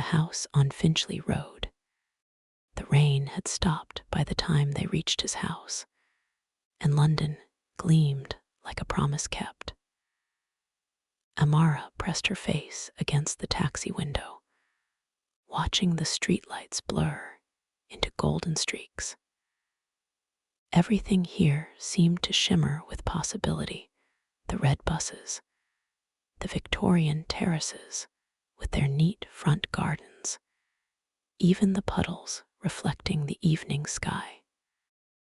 house on Finchley Road. The rain had stopped by the time they reached his house, and London gleamed like a promise kept. Amara pressed her face against the taxi window, watching the streetlights blur into golden streaks. Everything here seemed to shimmer with possibility. The red buses, the Victorian terraces with their neat front gardens, even the puddles reflecting the evening sky.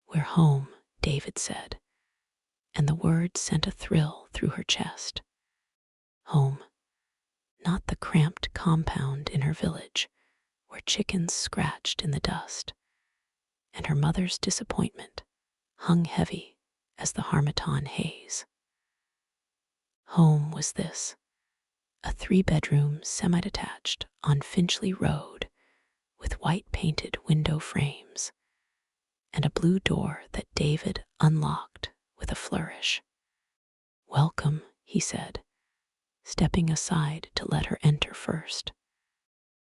"We're home," David said, and the word sent a thrill through her chest. Home, not the cramped compound in her village where chickens scratched in the dust, and her mother's disappointment hung heavy as the Harmattan haze. Home was this, a 3-bedroom semi-detached on Finchley Road with white-painted window frames and a blue door that David unlocked with a flourish. "Welcome," he said, stepping aside to let her enter first.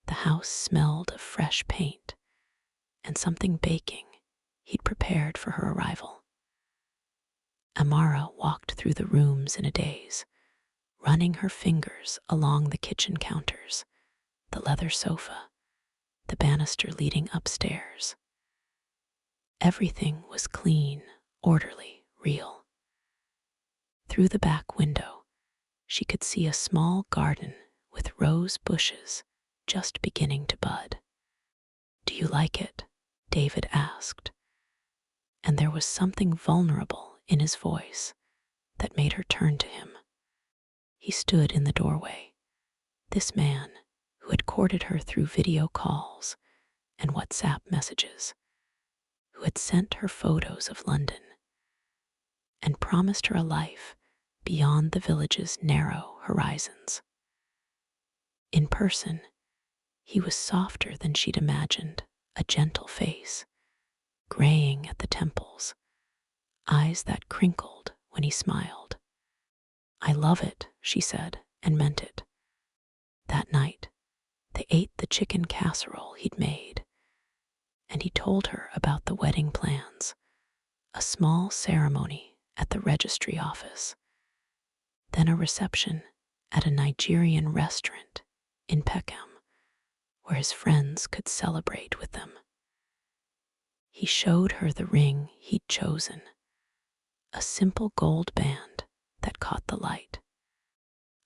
The house smelled of fresh paint and something baking he'd prepared for her arrival. Amara walked through the rooms in a daze, running her fingers along the kitchen counters, the leather sofa, the banister leading upstairs. Everything was clean, orderly, real. Through the back window, she could see a small garden with rose bushes just beginning to bud. "Do you like it?" David asked, and there was something vulnerable in his voice that made her turn to him. He stood in the doorway, this man who had courted her through video calls and WhatsApp messages, who had sent her photos of London and promised her a life beyond the village's narrow horizons. In person, he was softer than she'd imagined, a gentle face, graying at the temples, eyes that crinkled when he smiled. "I love it," she said, and meant it. That night, they ate the chicken casserole he'd made, and he told her about the wedding plans, a small ceremony at the registry office, then a reception at a Nigerian restaurant in Peckham, where his friends could celebrate with them. He showed her the ring he'd chosen, a simple gold band that caught the light.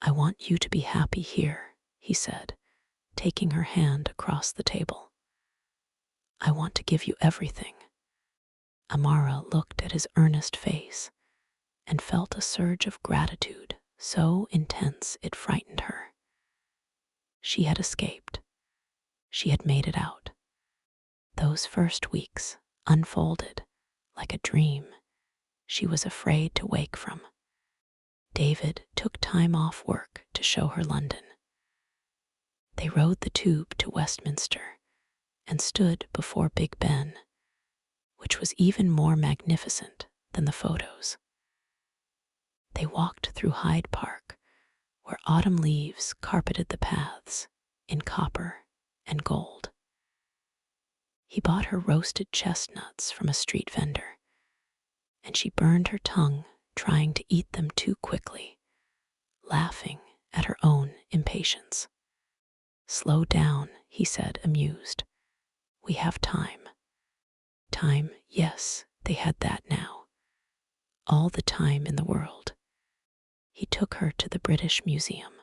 "I want you to be happy here," he said, taking her hand across the table. "I want to give you everything." Amara looked at his earnest face and felt a surge of gratitude so intense it frightened her. She had escaped. She had made it out. Those first weeks unfolded like a dream she was afraid to wake from. David took time off work to show her London. They rode the tube to Westminster and stood before Big Ben, which was even more magnificent than the photos. They walked through Hyde Park, where autumn leaves carpeted the paths in copper and gold. He bought her roasted chestnuts from a street vendor, and she burned her tongue trying to eat them too quickly, laughing at her own impatience. "Slow down," he said, amused. "We have time." Time, yes, they had that now. All the time in the world. He took her to the British Museum,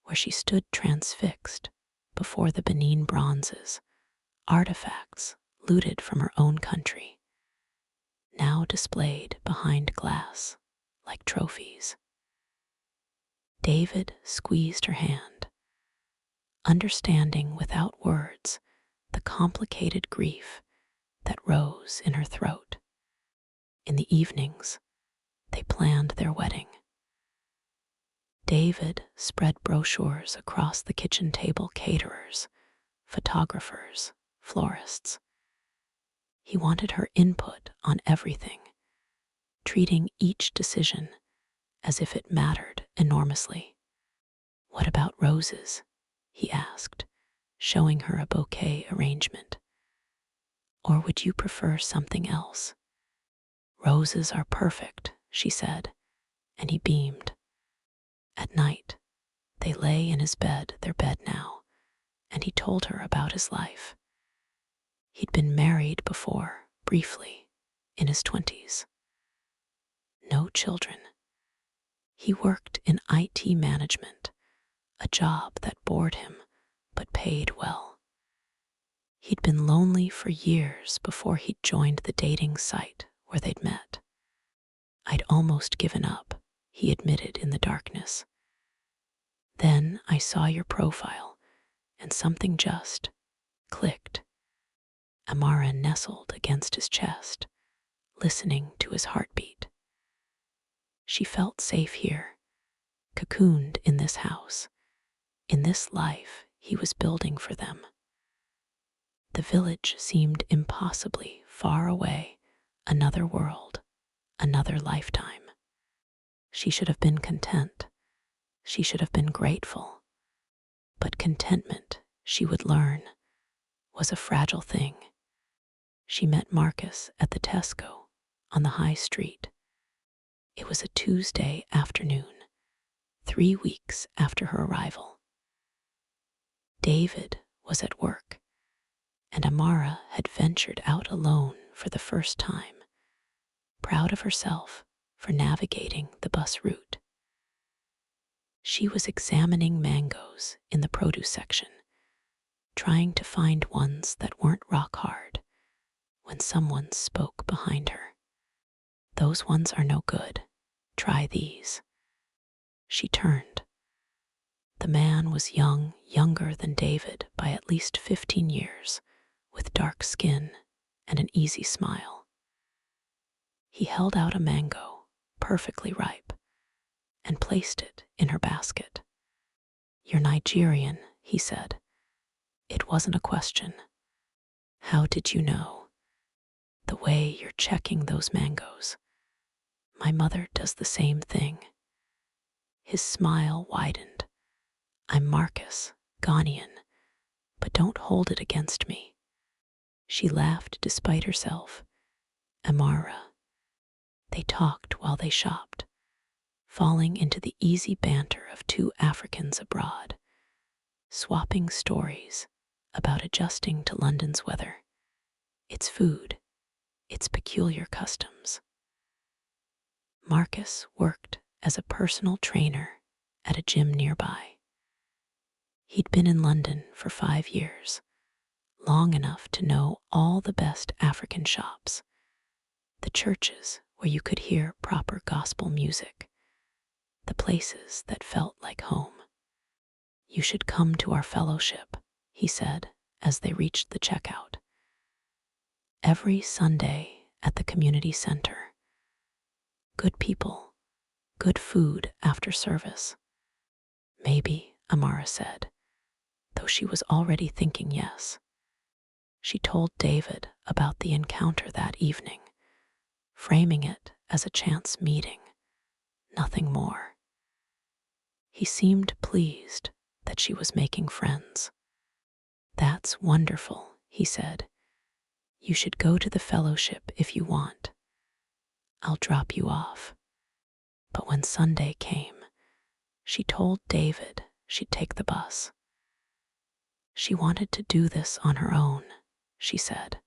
where she stood transfixed before the Benin bronzes, artifacts looted from her own country, now displayed behind glass like trophies. David squeezed her hand, understanding without words the complicated grief that rose in her throat. In the evenings, they planned their wedding. David spread brochures across the kitchen table: caterers, photographers, florists. He wanted her input on everything, treating each decision as if it mattered enormously. "What about roses?" he asked, showing her a bouquet arrangement. Or would you prefer something else? Roses are perfect, she said, and he beamed. At night, they lay in his bed, their bed now, and he told her about his life. He'd been married before, briefly, in his 20s. No children. He worked in IT management, a job that bored him but paid well. He'd been lonely for years before he'd joined the dating site where they'd met. I'd almost given up, he admitted in the darkness. Then I saw your profile, and something just clicked. Amara nestled against his chest, listening to his heartbeat. She felt safe here, cocooned in this house, in this life he was building for them. The village seemed impossibly far away, another world, another lifetime. She should have been content. She should have been grateful. But contentment, she would learn, was a fragile thing. She met Marcus at the Tesco on the high street. It was a Tuesday afternoon, 3 weeks after her arrival. David was at work, and Amara had ventured out alone for the first time, proud of herself for navigating the bus route. She was examining mangoes in the produce section, trying to find ones that weren't rock hard, when someone spoke behind her. Those ones are no good. Try these. She turned. The man was young, younger than David by at least 15 years, with dark skin and an easy smile. He held out a mango, perfectly ripe, and placed it in her basket. "You're Nigerian," he said. It wasn't a question. "How did you know?" "The way you're checking those mangoes. My mother does the same thing." His smile widened. "I'm Marcus, Ghanaian, but don't hold it against me." She laughed despite herself. "Amara." They talked while they shopped, falling into the easy banter of two Africans abroad, swapping stories about adjusting to London's weather, its food, its peculiar customs. Marcus worked as a personal trainer at a gym nearby. He'd been in London for 5 years, long enough to know all the best African shops, the churches where you could hear proper gospel music, the places that felt like home. "You should come to our fellowship," he said as they reached the checkout. "Every Sunday at the community center. Good people, good food after service." "Maybe," Amara said, though she was already thinking yes. She told David about the encounter that evening, framing it as a chance meeting, nothing more. He seemed pleased that she was making friends. "That's wonderful," he said. "You should go to the fellowship if you want. I'll drop you off." But when Sunday came, she told David she'd take the bus. She wanted to do this on her own, she said,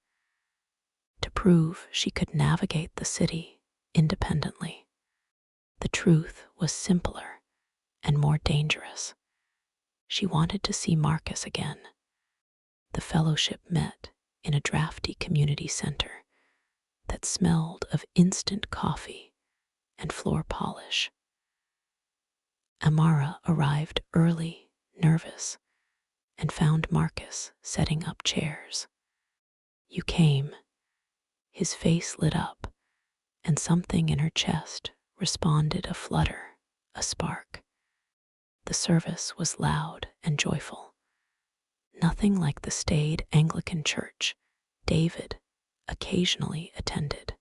to prove she could navigate the city independently. The truth was simpler and more dangerous. She wanted to see Marcus again. The fellowship met in a drafty community center that smelled of instant coffee and floor polish. Amara arrived early, nervous, and found Marcus setting up chairs. "You came." His face lit up, and something in her chest responded, a flutter, a spark. The service was loud and joyful. Nothing like the staid Anglican church David occasionally attended.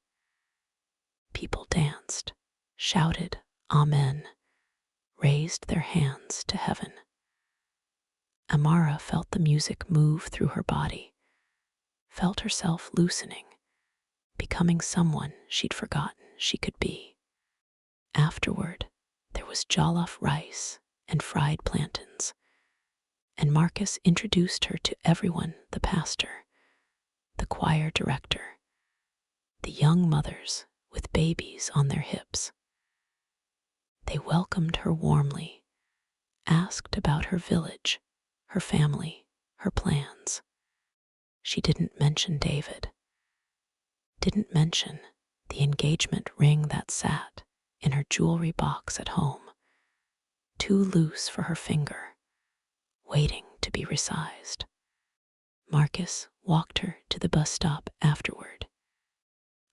People danced, shouted Amen, raised their hands to heaven. Amara felt the music move through her body, felt herself loosening, becoming someone she'd forgotten she could be. Afterward, there was jollof rice and fried plantains, and Marcus introduced her to everyone: the pastor, the choir director, the young mothers with babies on their hips. They welcomed her warmly, asked about her village, her family, her plans. She didn't mention David, didn't mention the engagement ring that sat in her jewelry box at home, too loose for her finger, waiting to be resized. Marcus walked her to the bus stop afterward.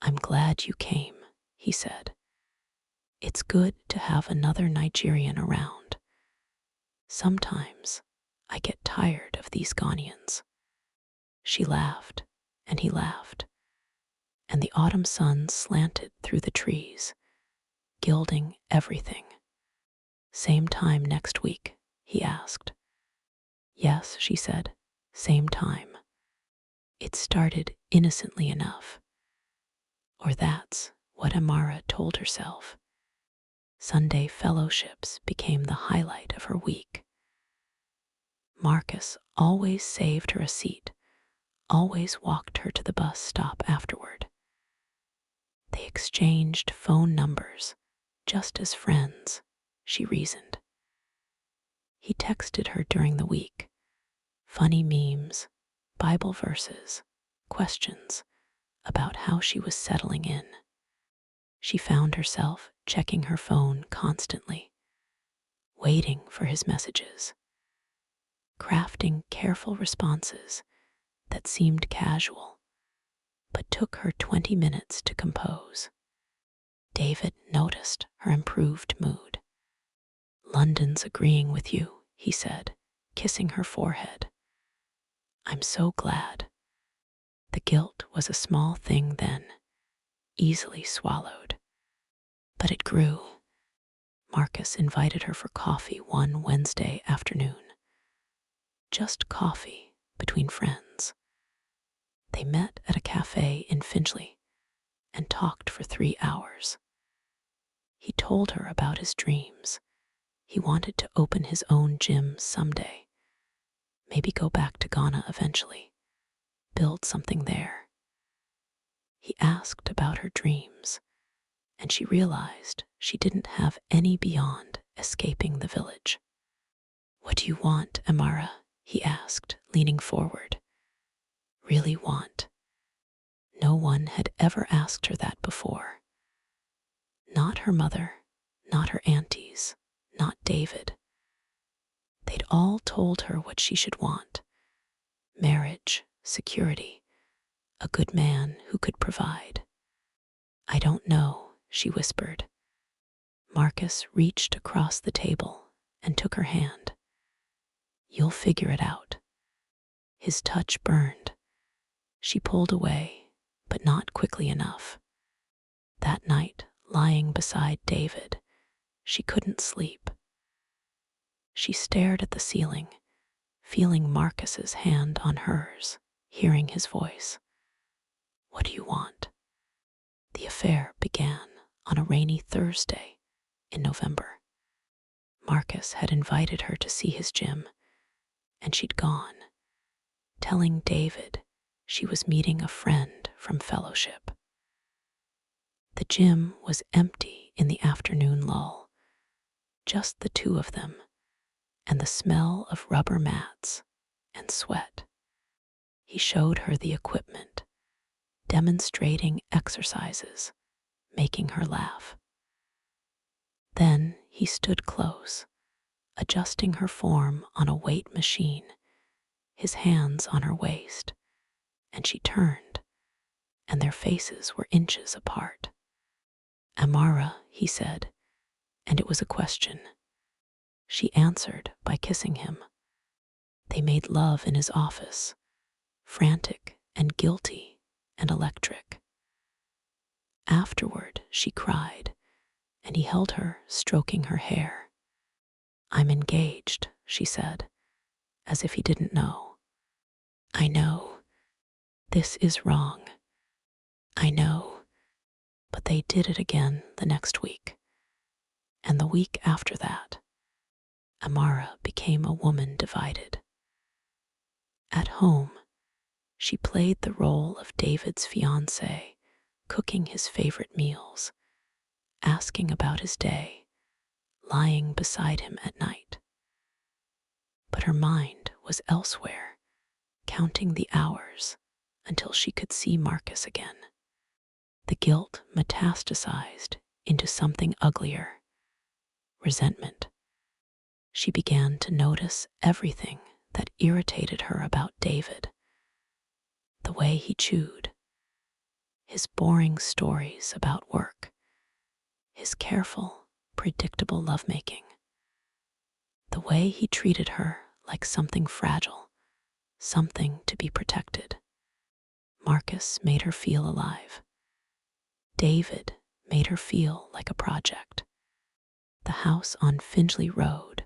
"I'm glad you came," he said. "It's good to have another Nigerian around. Sometimes I get tired of these Ghanaians." She laughed, and he laughed, and the autumn sun slanted through the trees, gilding everything. "Same time next week?" he asked. "Yes," she said, "same time." It started innocently enough. Or that's what Amara told herself. Sunday fellowships became the highlight of her week. Marcus always saved her a seat, always walked her to the bus stop afterward. They exchanged phone numbers, just as friends, she reasoned. He texted her during the week, funny memes, Bible verses, questions about how she was settling in. She found herself checking her phone constantly, waiting for his messages, crafting careful responses that seemed casual, but took her 20 minutes to compose. David noticed her improved mood. "London's agreeing with you," he said, kissing her forehead. "I'm so glad." The guilt was a small thing then, easily swallowed. But it grew. Marcus invited her for coffee one Wednesday afternoon. Just coffee between friends. They met at a cafe in Finchley and talked for 3 hours. He told her about his dreams. He wanted to open his own gym someday, maybe go back to Ghana eventually, build something there. He asked about her dreams, and she realized she didn't have any beyond escaping the village. "What do you want, Amara?" he asked, leaning forward. "Really want?" No one had ever asked her that before. Not her mother, not her aunties, not David. They'd all told her what she should want: marriage, security, a good man who could provide. "I don't know," she whispered. Marcus reached across the table and took her hand. "You'll figure it out." His touch burned. She pulled away, but not quickly enough. That night, lying beside David, she couldn't sleep. She stared at the ceiling, feeling Marcus's hand on hers, hearing his voice. "What do you want?" The affair began on a rainy Thursday in November. Marcus had invited her to see his gym, and she'd gone, telling David she was meeting a friend from fellowship. The gym was empty in the afternoon lull, just the two of them, and the smell of rubber mats and sweat. He showed her the equipment, demonstrating exercises, making her laugh. Then he stood close, adjusting her form on a weight machine, his hands on her waist, and she turned, and their faces were inches apart. "Amara," he said, and it was a question. She answered by kissing him. They made love in his office, frantic and guilty and electric. Afterward, she cried, and he held her, stroking her hair. "I'm engaged," she said, as if he didn't know. I know. This is wrong. I know. But they did it again the next week. And the week after that, Amara became a woman divided. At home, she played the role of David's fiancée, cooking his favorite meals, asking about his day, lying beside him at night. But her mind was elsewhere, counting the hours until she could see Marcus again. The guilt metastasized into something uglier: resentment. She began to notice everything that irritated her about David. The way he chewed, his boring stories about work, his careful, predictable lovemaking, the way he treated her like something fragile, something to be protected. Marcus made her feel alive. David made her feel like a project. The house on Finchley Road,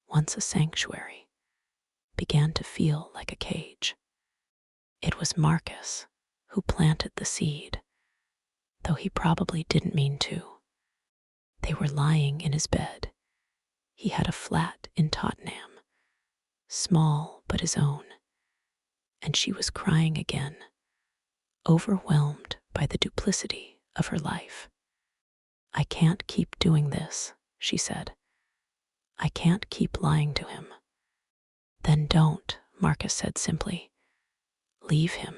once a sanctuary, began to feel like a cage. It was Marcus who planted the seed, though he probably didn't mean to. They were lying in his bed. He had a flat in Tottenham, small but his own, and she was crying again, overwhelmed by the duplicity of her life. I can't keep doing this, she said. I can't keep lying to him. Then don't, Marcus said simply. Leave him.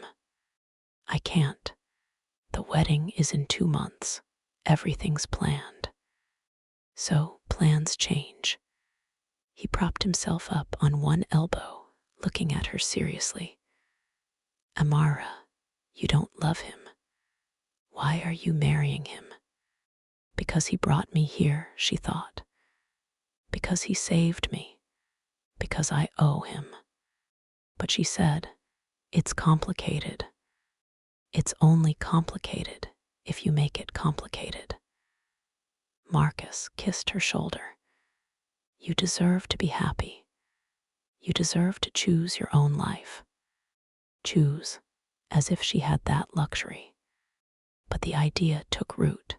I can't. The wedding is in 2 months. Everything's planned. So plans change. He propped himself up on one elbow, looking at her seriously. Amara, you don't love him. Why are you marrying him? Because he brought me here, she thought. Because he saved me. Because I owe him. But she said, it's complicated. It's only complicated if you make it complicated. Marcus kissed her shoulder. You deserve to be happy. You deserve to choose your own life. Choose, as if she had that luxury. But the idea took root.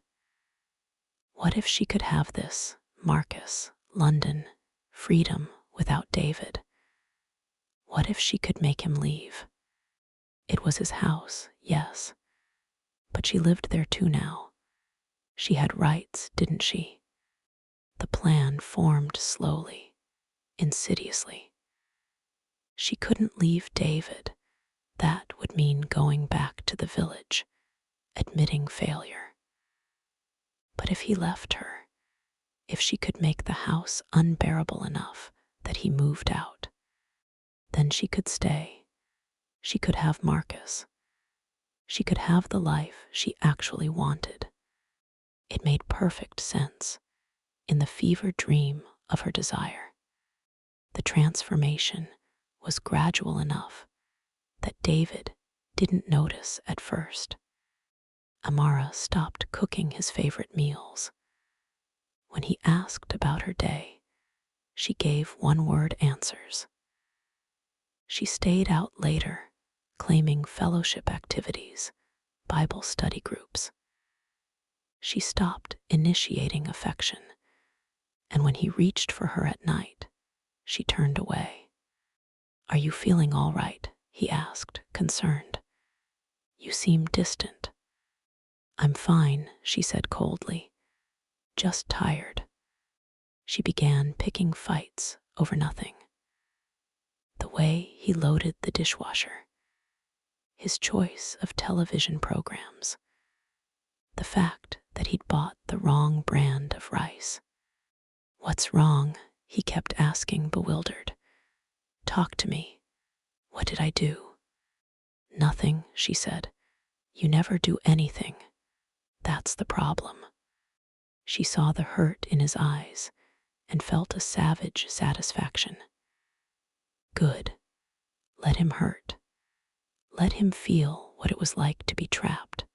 What if she could have this, Marcus, London, freedom without David? What if she could make him leave? It was his house, yes, but she lived there too now. She had rights, didn't she? The plan formed slowly, insidiously. She couldn't leave David. That would mean going back to the village, admitting failure. But if he left her, if she could make the house unbearable enough that he moved out, then she could stay. She could have Marcus. She could have the life she actually wanted. It made perfect sense in the fever dream of her desire. The transformation was gradual enough that David didn't notice at first. Amara stopped cooking his favorite meals. When he asked about her day, she gave one-word answers. She stayed out later, claiming fellowship activities, Bible study groups. She stopped initiating affection, and when he reached for her at night, she turned away. Are you feeling all right? He asked, concerned. You seem distant. I'm fine, she said coldly. Just tired. She began picking fights over nothing. The way he loaded the dishwasher, his choice of television programs, the fact that he'd bought the wrong brand of rice. What's wrong? He kept asking, bewildered. Talk to me. What did I do? Nothing, she said. You never do anything. That's the problem. She saw the hurt in his eyes and felt a savage satisfaction. Good. Let him hurt. Let him feel what it was like to be trapped.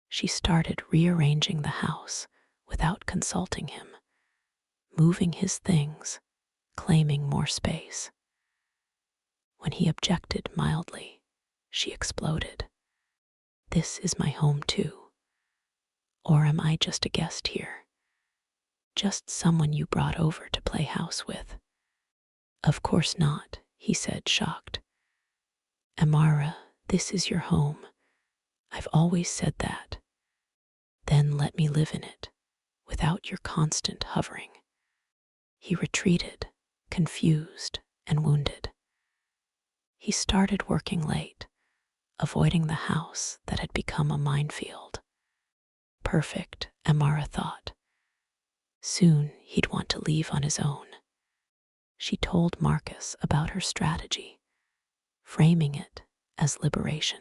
She started rearranging the house without consulting him, moving his things, claiming more space. When he objected mildly, she exploded. This is my home too. Or am I just a guest here? Just someone you brought over to play house with? Of course not, he said, shocked. Amara, this is your home. I've always said that. Then let me live in it, without your constant hovering. He retreated, confused and wounded. He started working late, avoiding the house that had become a minefield. Perfect, Amara thought. Soon he'd want to leave on his own. She told Marcus about her strategy, framing it as liberation.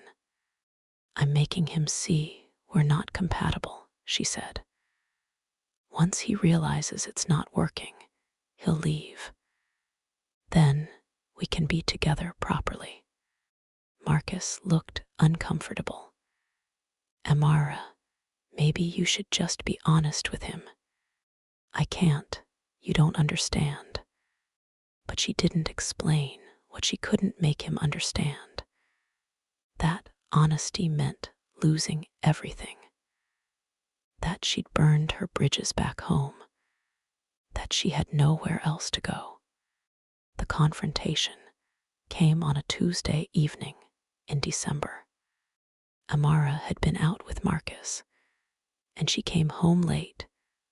I'm making him see we're not compatible, she said. Once he realizes it's not working, he'll leave. Then we can be together properly. Marcus looked uncomfortable. Amara, maybe you should just be honest with him. I can't. You don't understand. But she didn't explain what she couldn't make him understand. That honesty meant losing everything. That she'd burned her bridges back home. That she had nowhere else to go. The confrontation came on a Tuesday evening in December. Amara had been out with Marcus, and she came home late,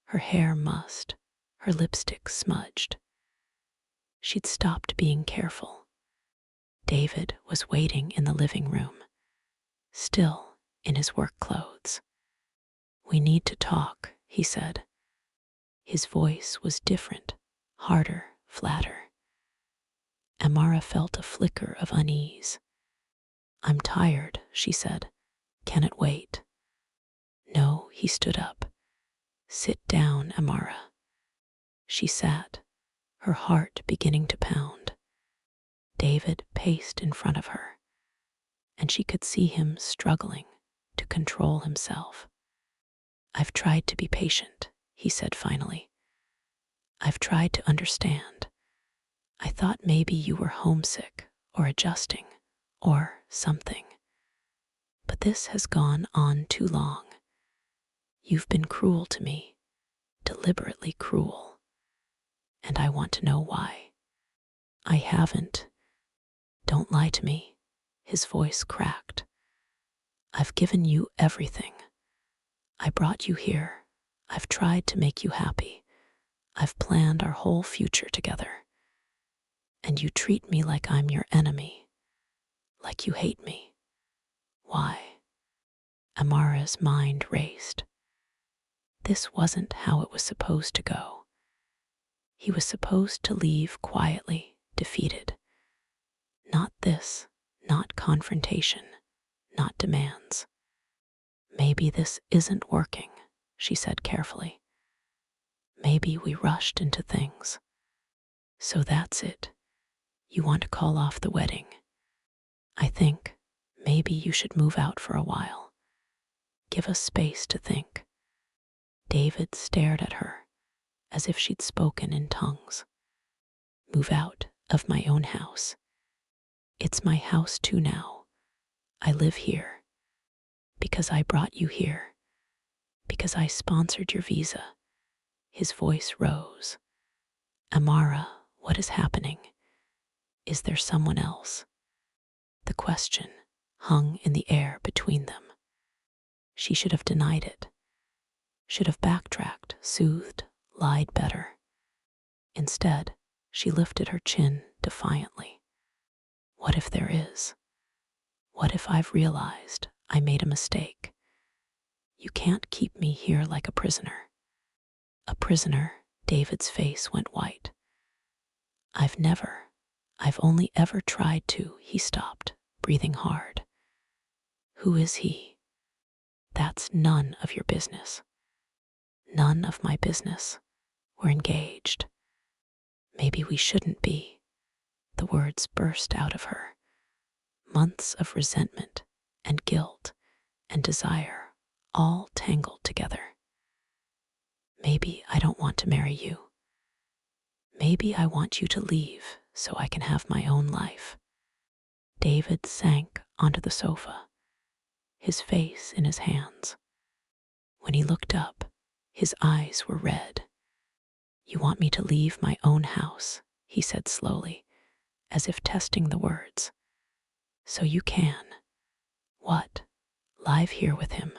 her hair mussed, her lipstick smudged. She'd stopped being careful. David was waiting in the living room, still in his work clothes. We need to talk, he said. His voice was different, harder, flatter. Amara felt a flicker of unease. I'm tired, she said. Can it wait? No, he stood up. Sit down, Amara. She sat, her heart beginning to pound. David paced in front of her, and she could see him struggling to control himself. I've tried to be patient, he said finally. I've tried to understand. I thought maybe you were homesick or adjusting or something. But this has gone on too long. You've been cruel to me, deliberately cruel, and I want to know why. I haven't. Don't lie to me. His voice cracked. I've given you everything. I brought you here. I've tried to make you happy. I've planned our whole future together. And you treat me like I'm your enemy, like you hate me. Why? Amara's mind raced. This wasn't how it was supposed to go. He was supposed to leave quietly, defeated. Not this, not confrontation, not demands. Maybe this isn't working, she said carefully. Maybe we rushed into things. So that's it. You want to call off the wedding. I think maybe you should move out for a while. Give us space to think. David stared at her as if she'd spoken in tongues. Move out of my own house. It's my house too now. I live here. Because I brought you here. Because I sponsored your visa. His voice rose. Amara, what is happening? Is there someone else? The question hung in the air between them. She should have denied it. Should have backtracked, soothed, lied better. Instead, she lifted her chin defiantly. What if there is? What if I've realized I made a mistake? You can't keep me here like a prisoner. A prisoner, David's face went white. I've only ever tried to, he stopped, breathing hard. Who is he? That's none of your business. None of my business. We're engaged. Maybe we shouldn't be. The words burst out of her. Months of resentment and guilt and desire all tangled together. Maybe I don't want to marry you. Maybe I want you to leave so I can have my own life. David sank onto the sofa, his face in his hands. When he looked up, his eyes were red. "You want me to leave my own house," he said slowly, as if testing the words. "So you can. What? Live here with him?"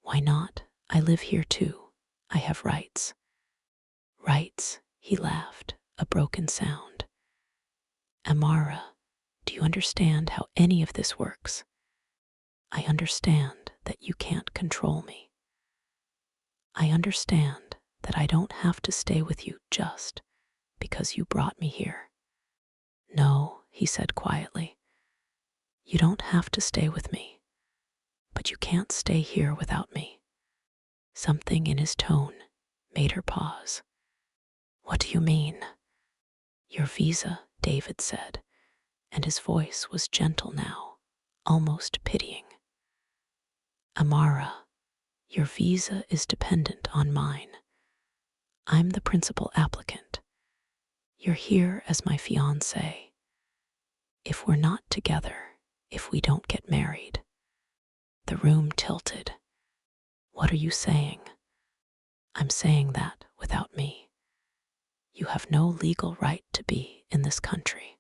"Why not? I live here too. I have rights." "Rights?" He laughed, a broken sound. "Amara, do you understand how any of this works? I understand that you can't control me. I understand that I don't have to stay with you just because you brought me here." "No," he said quietly. "You don't have to stay with me, but you can't stay here without me." Something in his tone made her pause. "What do you mean?" "Your visa," David said, and his voice was gentle now, almost pitying. "Amara, your visa is dependent on mine. I'm the principal applicant. You're here as my fiancé. If we're not together, if we don't get married." The room tilted. "What are you saying?" "I'm saying that without me, you have no legal right to be in this country."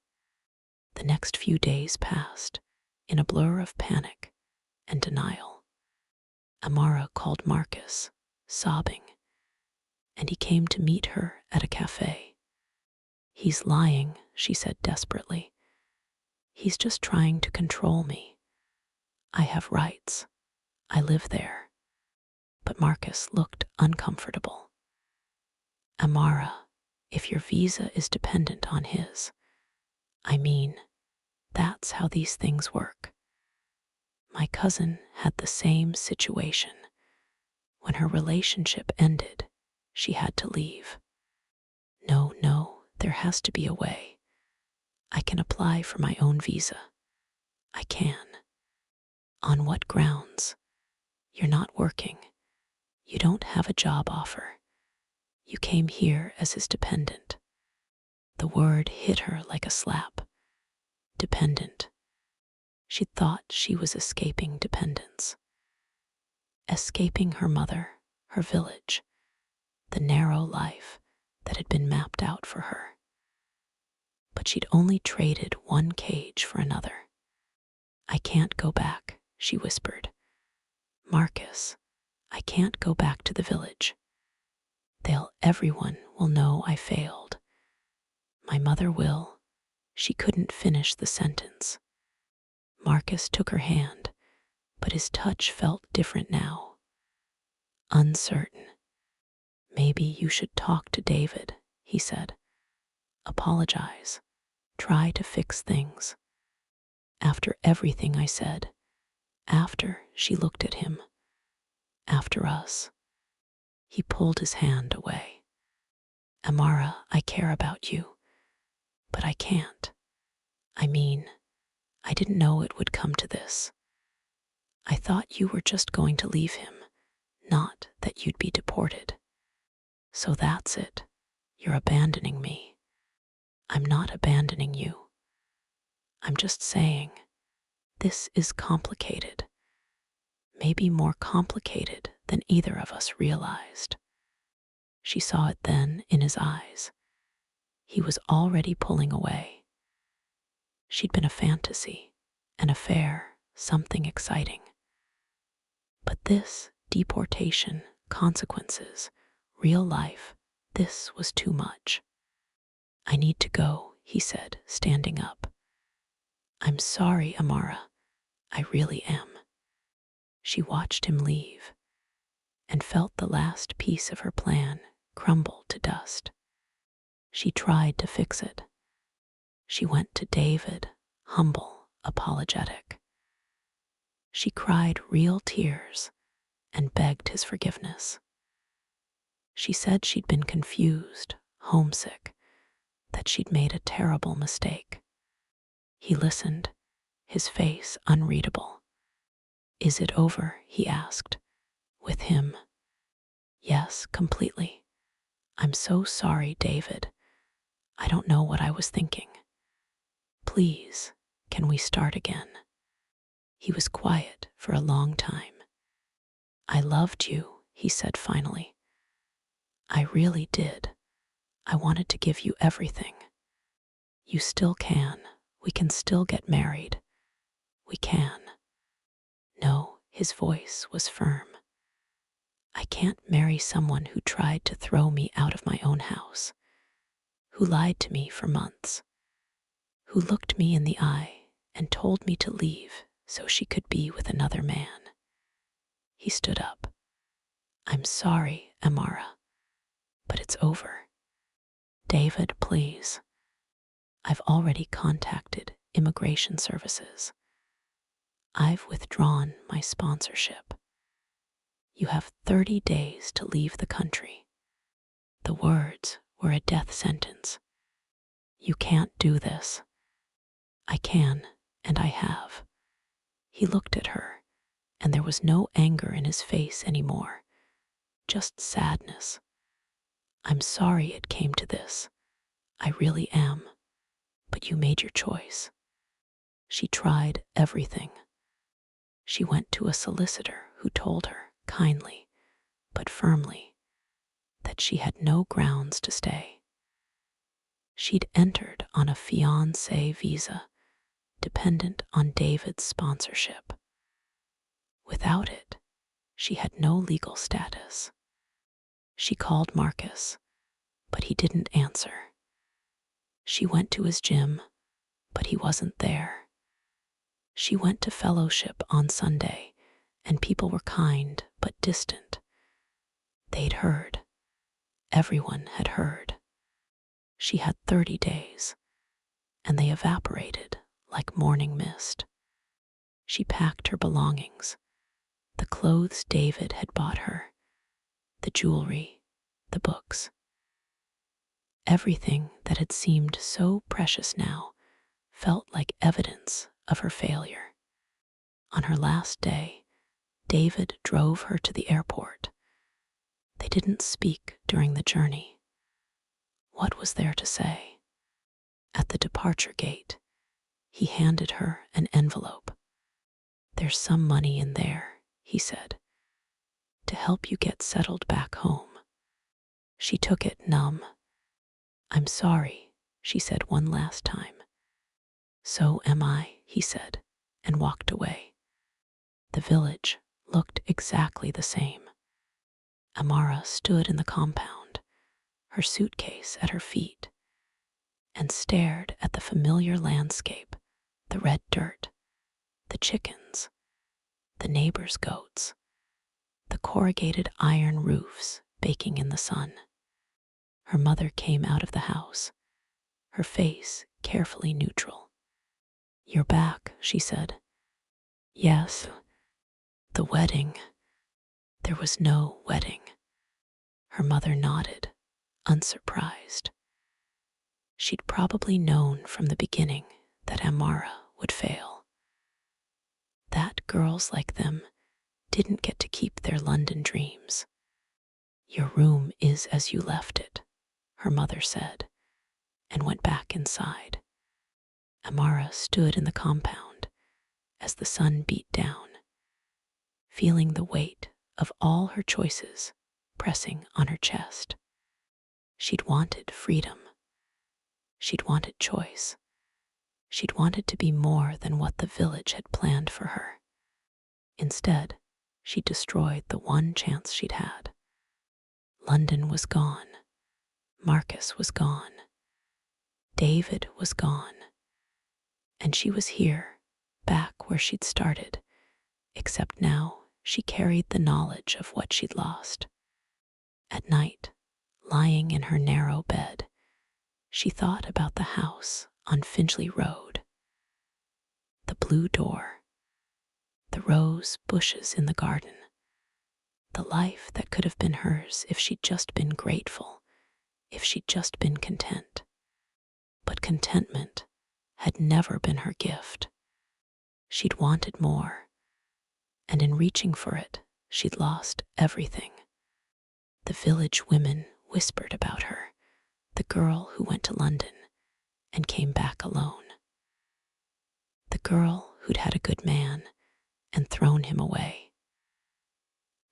The next few days passed in a blur of panic and denial. Amara called Marcus, sobbing, and he came to meet her at a cafe. "He's lying," she said desperately. "He's just trying to control me. I have rights. I live there." But Marcus looked uncomfortable. "Amara, if your visa is dependent on his, I mean, that's how these things work. My cousin had the same situation. When her relationship ended, she had to leave." "No, no, there has to be a way. I can apply for my own visa. I can." "On what grounds? You're not working. You don't have a job offer. You came here as his dependent." The word hit her like a slap. Dependent. She thought she was escaping dependence. Escaping her mother, her village, the narrow life that had been mapped out for her. But she'd only traded one cage for another. "I can't go back," she whispered. "Marcus, I can't go back to the village. Everyone will know I failed. My mother will." She couldn't finish the sentence. Marcus took her hand, but his touch felt different now. Uncertain. "Maybe you should talk to David," he said. "Apologize. Try to fix things." "After everything I said." "After," she looked at him. "After us." He pulled his hand away. "Amara, I care about you, but I can't. I mean, I didn't know it would come to this. I thought you were just going to leave him, not that you'd be deported. So that's it. You're abandoning me." "I'm not abandoning you. I'm just saying, this is complicated. Maybe more complicated than either of us realized." She saw it then in his eyes. He was already pulling away. She'd been a fantasy, an affair, something exciting. But this deportation, consequences, real life, this was too much. "I need to go," he said, standing up. "I'm sorry, Amara. I really am." She watched him leave and felt the last piece of her plan crumble to dust. She tried to fix it. She went to David, humble, apologetic. She cried real tears and begged his forgiveness. She said she'd been confused, homesick, that she'd made a terrible mistake. He listened, his face unreadable. "Is it over?" he asked. "With him?" "Yes, completely. I'm so sorry, David. I don't know what I was thinking. Please, Can we start again?" He was quiet for a long time. "I loved you," he said finally. "I really did. I wanted to give you everything. You still can. We can still get married. We can." "No," his voice was firm. "I can't marry someone who tried to throw me out of my own house, who lied to me for months, who looked me in the eye and told me to leave so she could be with another man." He stood up. "I'm sorry, Amara, but it's over. David, please. I've already contacted immigration services. I've withdrawn my sponsorship. You have 30 days to leave the country." The words were a death sentence. "You can't do this." "I can, and I have." He looked at her, and there was no anger in his face anymore, just sadness. "I'm sorry it came to this. I really am. But you made your choice." She tried everything. She went to a solicitor who told her, kindly but firmly, that she had no grounds to stay. She'd entered on a fiancé visa, dependent on David's sponsorship. Without it, she had no legal status. She called Marcus, but he didn't answer. She went to his gym, but he wasn't there. She went to fellowship on Sunday, and people were kind but distant. They'd heard. Everyone had heard. She had 30 days, and they evaporated like morning mist. She packed her belongings, the clothes David had bought her, the jewelry, the books. Everything that had seemed so precious now felt like evidence of her failure. On her last day, David drove her to the airport. They didn't speak during the journey. What was there to say? At the departure gate, he handed her an envelope. "There's some money in there," he said, "to help you get settled back home." She took it numb. "I'm sorry," she said one last time. "So am I," he said, and walked away. The village looked exactly the same. Amara stood in the compound, her suitcase at her feet, and stared at the familiar landscape, the red dirt, the chickens, the neighbors' goats, the corrugated iron roofs baking in the sun. Her mother came out of the house, her face carefully neutral. "You're back," she said. "Yes." "The wedding." There was no wedding. Her mother nodded, unsurprised. She'd probably known from the beginning that Amara would fail. That girls like them didn't get to keep their London dreams. "Your room is as you left it," her mother said, and went back inside. Amara stood in the compound as the sun beat down, feeling the weight of all her choices pressing on her chest. She'd wanted freedom. She'd wanted choice. She'd wanted to be more than what the village had planned for her. Instead, she destroyed the one chance she'd had. London was gone. Marcus was gone. David was gone. And she was here, back where she'd started, except now she carried the knowledge of what she'd lost. At night, lying in her narrow bed, she thought about the house on Finchley Road. The blue door, the rose bushes in the garden, the life that could have been hers if she'd just been grateful, if she'd just been content. But contentment had never been her gift. She'd wanted more, and in reaching for it, she'd lost everything. The village women whispered about her, the girl who went to London and came back alone. girl who'd had a good man and thrown him away.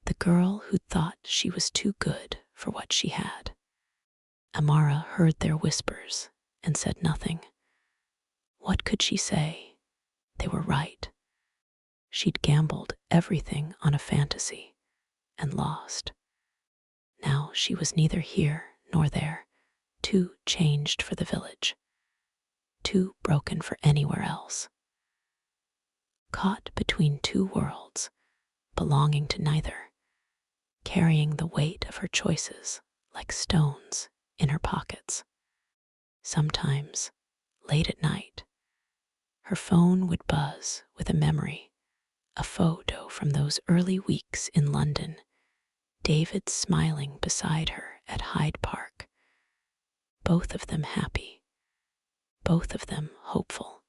The girl who'd thought she was too good for what she had. Amara heard their whispers and said nothing. What could she say? They were right. She'd gambled everything on a fantasy and lost. Now she was neither here nor there, too changed for the village, too broken for anywhere else. Caught between two worlds, belonging to neither, carrying the weight of her choices like stones in her pockets. Sometimes, late at night, her phone would buzz with a memory, a photo from those early weeks in London, David smiling beside her at Hyde Park. Both of them happy, both of them hopeful.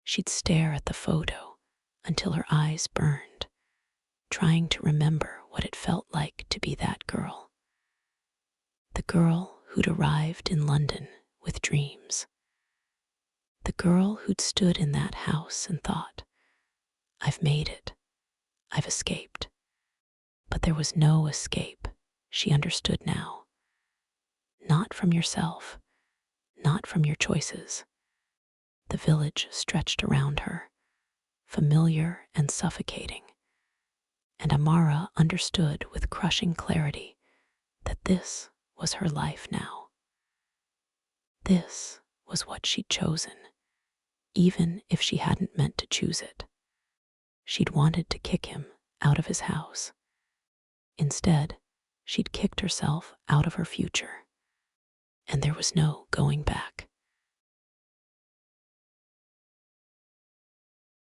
She'd stare at the photo until her eyes burned, trying to remember what it felt like to be that girl. The girl who'd arrived in London with dreams. The girl who'd stood in that house and thought, I've made it, I've escaped. But there was no escape, she understood now. Not from yourself, not from your choices. The village stretched around her, familiar and suffocating. And Amara understood with crushing clarity that this was her life now. This was what she'd chosen, even if she hadn't meant to choose it. She'd wanted to kick him out of his house. Instead, she'd kicked herself out of her future. And there was no going back.